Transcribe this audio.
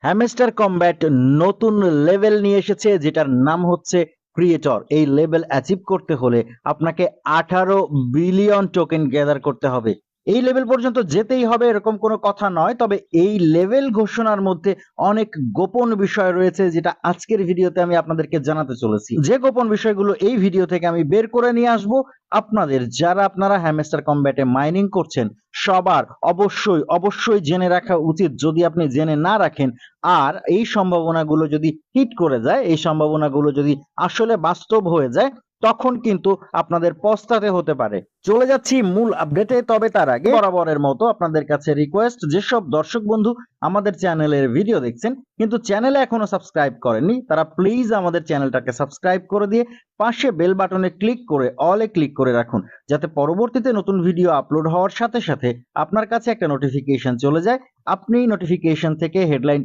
Hamster combat নতুন level নিয়ে এসেছে, যেটার নাম হচ্ছে ক্রিয়েটর। এই লেভেল অ্যাচিভ করতে হলে আপনাকে 18 বিলিয়ন টোকেন গ্যাদার করতে হবে। এই লেভেল পর্যন্ত যেতেই হবে এরকম কোনো কথা নয়, তবে এই লেভেল ঘোষণার মধ্যে অনেক গোপন বিষয় রয়েছে, যেটা আজকের ভিডিওতে আমি আপনাদেরকে জানাতে চলেছি। যে গোপন বিষয়গুলো এই ভিডিও থেকে আমি বের করে নিয়ে আসবো, আপনারা হ্যামস্টার কমব্যাটে মাইনিং করছেন সবার অবশ্যই অবশ্যই জেনে রাখা উচিত। যদি আপনি জেনে না রাখেন আর এই সম্ভাবনাগুলো যদি হিট করে যায়, এই সম্ভাবনাগুলো যদি আসলে বাস্তব হয়ে যায়, তখন কিন্তু আপনাদের পস্তাতে হতে পারে। চলে যাচ্ছি মূল আপডেটে, তবে তার আগে বরাবরের মতো আপনাদের কাছে রিকোয়েস্ট, যেসব দর্শক বন্ধু আমাদের চ্যানেলের ভিডিও দেখছেন কিন্তু চ্যানেলে এখনো সাবস্ক্রাইব করেননি, তারা প্লিজ আমাদের চ্যানেলটাকে সাবস্ক্রাইব করে দিয়ে পাশে বেল বাটনে ক্লিক করে অলে ক্লিক করে রাখুন, যাতে পরবর্তীতে নতুন ভিডিও আপলোড হওয়ার সাথে সাথে আপনার কাছে একটা নোটিফিকেশন চলে যায়। আপনি নোটিফিকেশন থেকে হেডলাইন